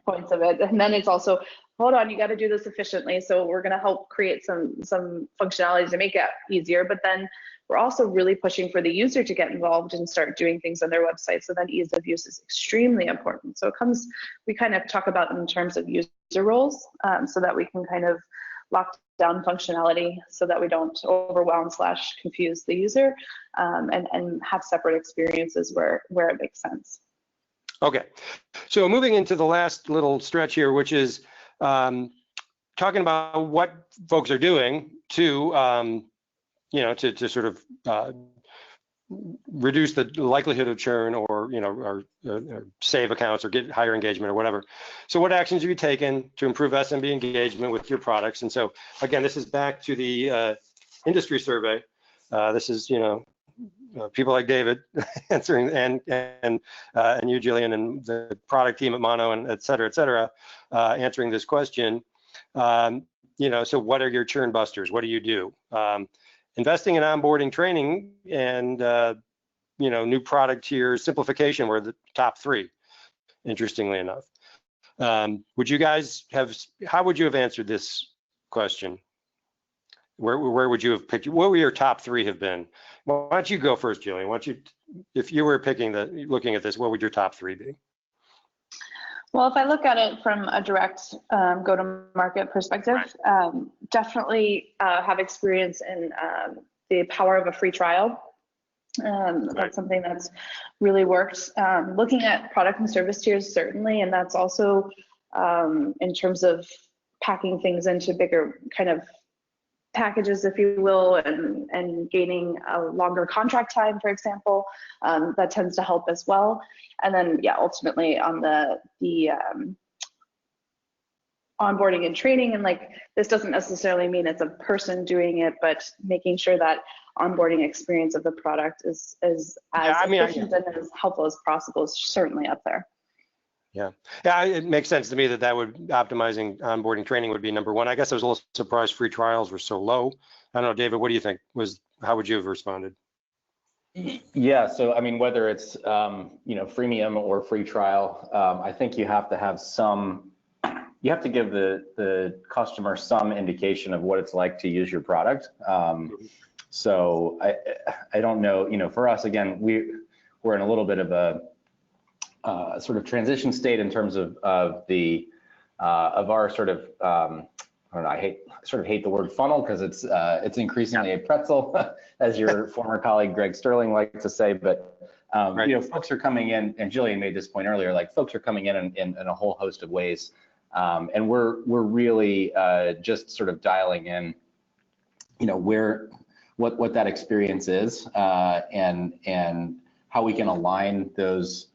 points of it. And then it's also, hold on, you got to do this efficiently. So we're going to help create some functionality to make it easier. But then we're also really pushing for the user to get involved and start doing things on their website. So then ease of use is extremely important. So we kind of talk about in terms of user roles, so that we can kind of lock down functionality so that we don't overwhelm / confuse the user, and have separate experiences where it makes sense. Okay, so moving into the last little stretch here, which is talking about what folks are doing to to sort of reduce the likelihood of churn, or save accounts or get higher engagement or whatever. So what actions have you taken to improve SMB engagement with your products? And so again, this is back to the industry survey. This is people like David answering, and you, Jillian, and the product team at Mono, and et cetera, answering this question. So what are your churn busters? What do you do? Investing in onboarding training and new product tiers, simplification were the top 3, interestingly enough. Would you guys how would you have answered this question? Where would you have picked? What would your top 3 have been? Why don't you go first, Jillian? Why don't you, if you were looking at this, what would your top 3 be? Well, if I look at it from a direct go-to-market perspective, definitely have experience in the power of a free trial. That's something that's really worked. Looking at product and service tiers, certainly, and that's also in terms of packing things into bigger kind of packages, if you will, and gaining a longer contract time, for example, that tends to help as well. And then, ultimately on the onboarding and training, and this doesn't necessarily mean it's a person doing it, but making sure that onboarding experience of the product is as efficient and as helpful as possible is certainly up there. Yeah, it makes sense to me that optimizing onboarding training would be number 1. I guess I was a little surprised free trials were so low. I don't know, David, what do you think? How would you have responded? Yeah, so I mean, whether it's freemium or free trial, I think you have to have you have to give the customer some indication of what it's like to use your product. So I don't know, for us, again, we're in a little bit of a sort of transition state in terms of our sort of I don't know, I sort of hate the word funnel because it's increasingly a pretzel, as your former colleague Greg Sterling liked to say. But folks are coming in, and Jillian made this point earlier. Folks are coming in a whole host of ways, and we're really just sort of dialing in, what that experience is, and how we can align those,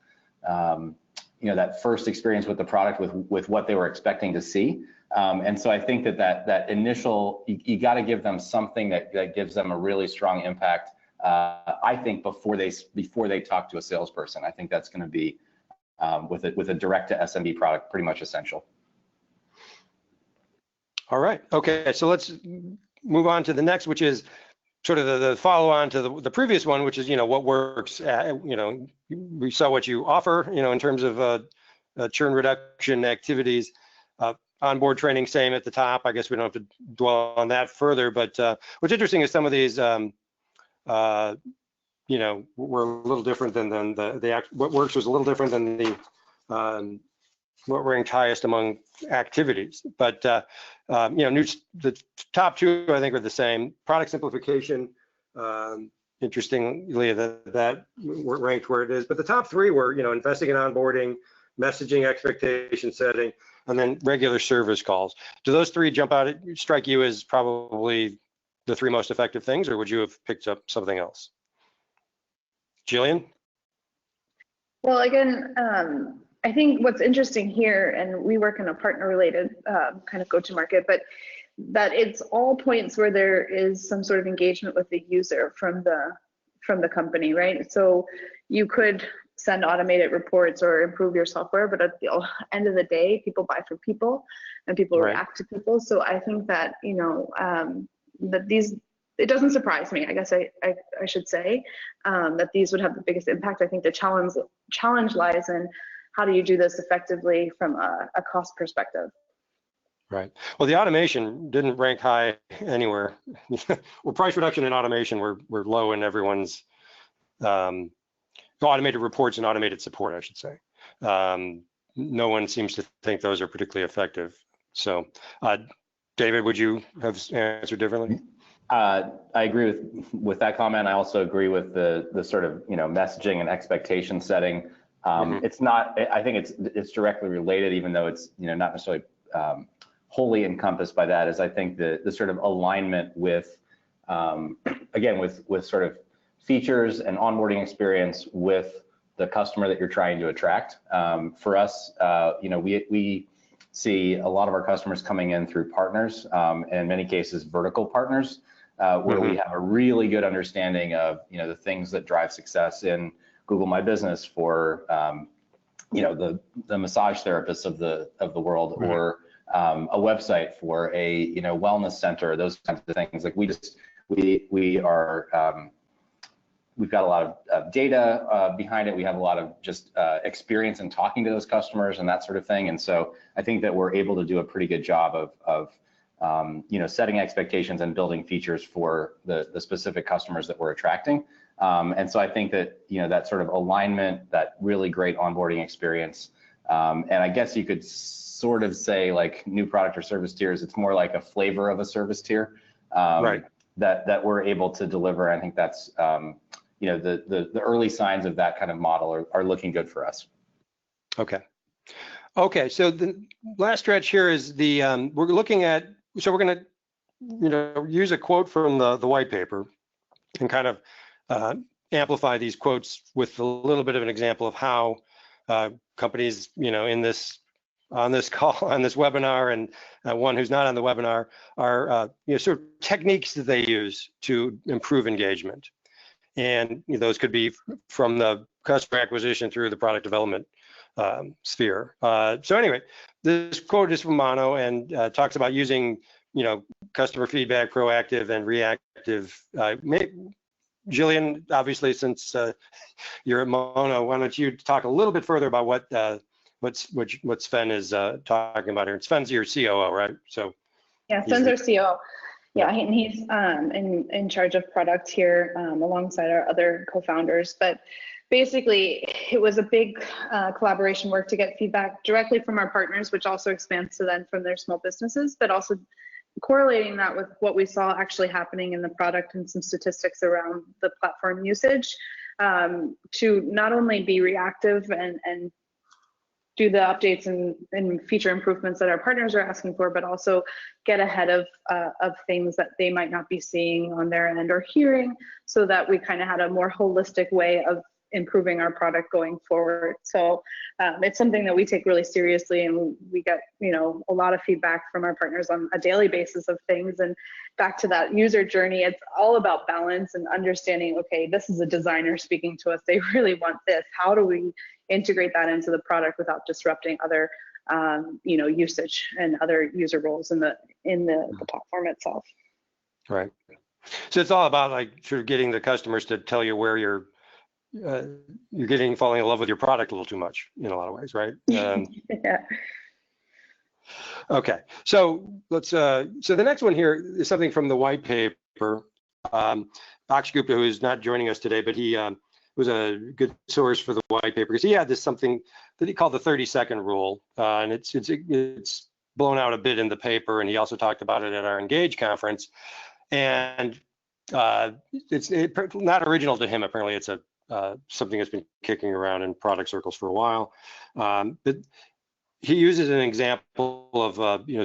that first experience with the product with what they were expecting to see. And so I think that initial, you got to give them something that gives them a really strong impact. I think before they talk to a salesperson, I think that's going to be with a direct to SMB product pretty much essential. All right. Okay. So let's move on to the next, which is sort of the follow on to the previous one, which is what works. We saw what you offer, in terms of churn reduction activities. Onboard training, same at the top. I guess we don't have to dwell on that further, but what's interesting is some of these, were a little different than what works was a little different than the what ranked highest among activities. But the top 2 I think are the same. Product simplification, interestingly, that ranked where it is. But the top 3 were, investing in onboarding, messaging, expectation setting, and then regular service calls. Do those 3 jump out, strike you as probably the 3 most effective things, or would you have picked up something else? Jillian? Well, again, I think what's interesting here, and we work in a partner-related kind of go-to-market, but that it's all points where there is some sort of engagement with the user from the company, right? So you could send automated reports or improve your software, but at the end of the day, people buy from people and people react to people. So I think that, that these, it doesn't surprise me, I guess I should say, that these would have the biggest impact. I think the challenge lies in how do you do this effectively from a cost perspective. Right. Well, the automation didn't rank high anywhere. Well, price reduction and automation were low in everyone's automated reports and automated support, I should say. No one seems to think those are particularly effective. So, David, would you have answered differently? I agree with that comment. I also agree with the sort of messaging and expectation setting. It's not. I think it's directly related, even though it's not necessarily wholly encompassed by that. Is I think the sort of alignment with again with sort of features and onboarding experience with the customer that you're trying to attract. For us, we see a lot of our customers coming in through partners, and in many cases vertical partners, where we have a really good understanding of the things that drive success in Google My Business for the massage therapists of the world, or a website for a wellness center, those kinds of things. Like we've got a lot of data behind it. We have a lot of just experience in talking to those customers and that sort of thing. And so I think that we're able to do a pretty good job of setting expectations and building features for the specific customers that we're attracting. And so I think that that sort of alignment, that really great onboarding experience, and I guess you could sort of say like new product or service tiers. It's more like a flavor of a service tier that we're able to deliver. I think that's the early signs of that kind of model are looking good for us. Okay. So the last stretch here is the we're looking at. So we're going to use a quote from the white paper and kind of amplify these quotes with a little bit of an example of how companies on this call, on this webinar, and one who's not on the webinar are sort of techniques that they use to improve engagement. And those could be from the customer acquisition through the product development sphere. So anyway, this quote is from Mono and talks about using customer feedback, proactive and reactive. Jillian, obviously, since you're at Mono, why don't you talk a little bit further about what Sven is talking about here? Sven's your COO, right? So yeah, Sven's our COO. Yeah, and he's in charge of product here alongside our other co-founders. But basically, it was a big collaboration work to get feedback directly from our partners, which also expands to then from their small businesses, but also correlating that with what we saw actually happening in the product and some statistics around the platform usage, to not only be reactive and do the updates and feature improvements that our partners are asking for, but also get ahead of things that they might not be seeing on their end or hearing, so that we kind of had a more holistic way of improving our product going forward. So it's something that we take really seriously, and we get a lot of feedback from our partners on a daily basis of things. And back to that user journey, it's all about balance and understanding, okay, this is a designer speaking to us, they really want this, how do we integrate that into the product without disrupting other usage and other user roles in the platform itself. Right. So it's all about like sort of getting the customers to tell you where you're falling in love with your product a little too much in a lot of ways, right? Yeah. Okay, so let's. So the next one here is something from the white paper. Akshay Gupta, who is not joining us today, but he was a good source for the white paper because he had something that he called the 30-second rule, and it's blown out a bit in the paper, and he also talked about it at our Engage conference. And it's not original to him. Apparently, it's something that's been kicking around in product circles for a while. But he uses an example of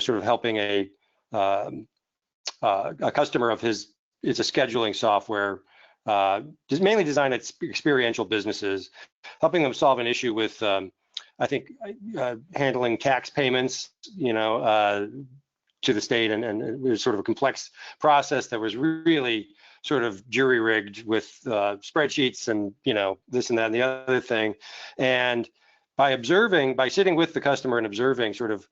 sort of helping a customer of his. It's a scheduling software, mainly designed at experiential businesses, helping them solve an issue with I think handling tax payments, to the state, and it was sort of a complex process that was really sort of jury rigged with spreadsheets and, you know, this and that and the other thing. And by sitting with the customer and observing sort of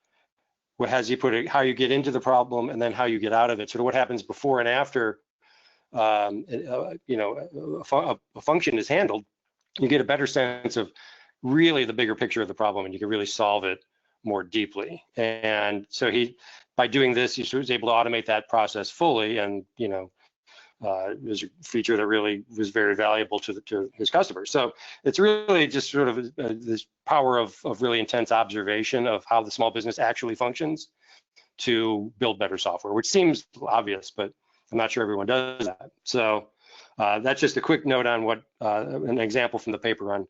what has he put it, how you get into the problem and then how you get out of it, sort of what happens before and after, you know, a function is handled, you get a better sense of really the bigger picture of the problem, and you can really solve it more deeply. And so by doing this, he was able to automate that process fully, and, you know, it was a feature that really was very valuable to his customers. So it's really just sort of this power of really intense observation of how the small business actually functions to build better software, which seems obvious, but I'm not sure everyone does that. So that's just a quick note on what an example from the paper on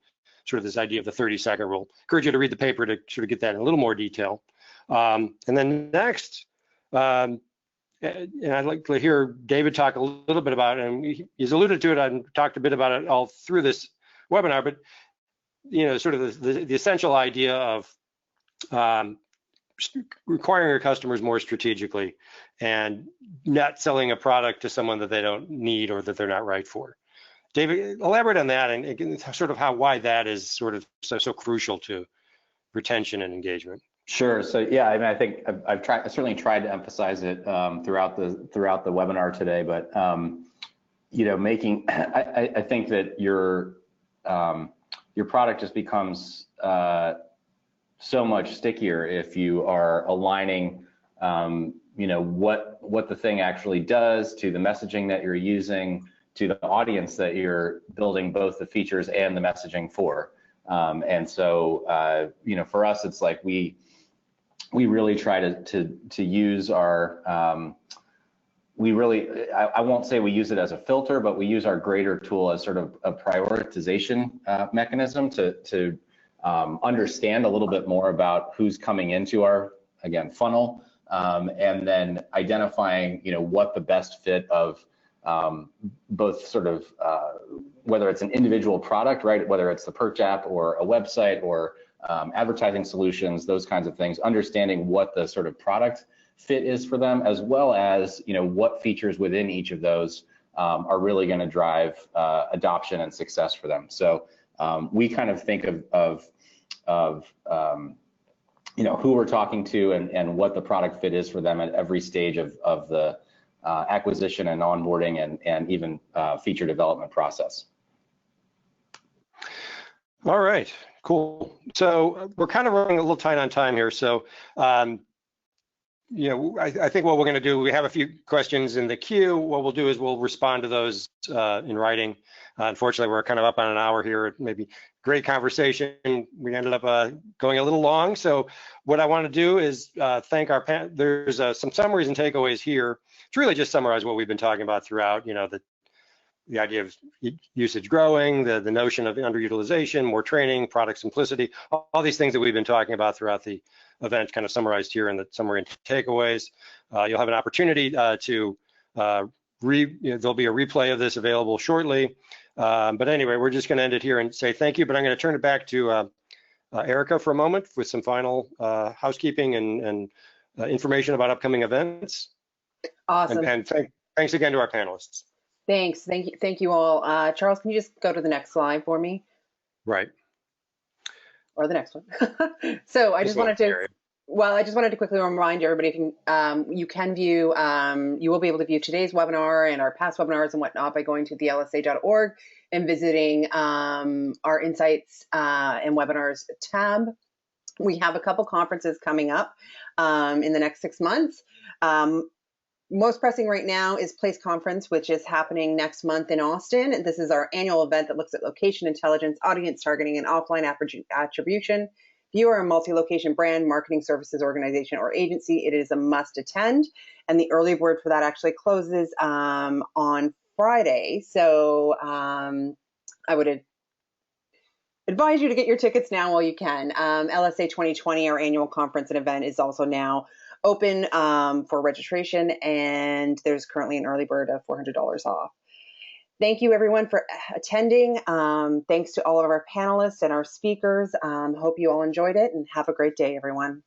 sort of this idea of the 30-second rule. Encourage you to read the paper to sort of get that in a little more detail. And then next, and I'd like to hear David talk a little bit about it, and he's alluded to it and talked a bit about it all through this webinar, but, you know, sort of the essential idea of requiring your customers more strategically and not selling a product to someone that they don't need or that they're not right for. David, elaborate on that and sort of why that is sort of so crucial to retention and engagement. Sure. So yeah, I mean, I think I certainly tried to emphasize it throughout the webinar today. But you know, I think that your product just becomes so much stickier if you are aligning, you know, what the thing actually does to the messaging that you're using, to the audience that you're building both the features and the messaging for. And so, you know, for us, it's like we really try to use our, I won't say we use it as a filter, but we use our grader tool as sort of a prioritization mechanism to understand a little bit more about who's coming into our, again, funnel, and then identifying, you know, what the best fit of both sort of, whether it's an individual product, right, whether it's the Perch app or a website or advertising solutions, those kinds of things, understanding what the sort of product fit is for them, as well as, you know, what features within each of those are really going to drive adoption and success for them. So we kind of think of you know, who we're talking to and what the product fit is for them at every stage of the acquisition and onboarding and even feature development process. All right, cool. So we're kind of running a little tight on time here. So, you know, I think what we're going to do, we have a few questions in the queue. What we'll do is we'll respond to those in writing. Unfortunately, we're kind of up on an hour here. Maybe great conversation. We ended up going a little long. So what I want to do is thank our panel. There's some summaries and takeaways here. It's really just summarize what we've been talking about throughout, you know, the idea of usage growing, the notion of underutilization, more training, product simplicity, all these things that we've been talking about throughout the event, kind of summarized here in the summary and takeaways. You'll have an opportunity to, there'll be a replay of this available shortly. But anyway, we're just going to end it here and say thank you, but I'm going to turn it back to Erica for a moment with some final housekeeping and information about upcoming events. Awesome. And thanks again to our panelists. Thanks. Thank you all. Charles, can you just go to the next slide for me? Right. Or the next one. So I just wanted to quickly remind everybody, you can view, you will be able to view today's webinar and our past webinars and whatnot by going to the lsa.org and visiting our Insights and Webinars tab. We have a couple conferences coming up in the next 6 months. Most pressing right now is Place Conference, which is happening next month in Austin. This is our annual event that looks at location intelligence, audience targeting, and offline attribution. If you are a multi-location brand, marketing services organization, or agency, it is a must attend. And the early bird for that actually closes on Friday. So I would advise you to get your tickets now while you can. LSA 2020, our annual conference and event, is also now open for registration, and there's currently an early bird of $400 off. Thank you everyone for attending. Thanks to all of our panelists and our speakers. Hope you all enjoyed it, and have a great day, everyone.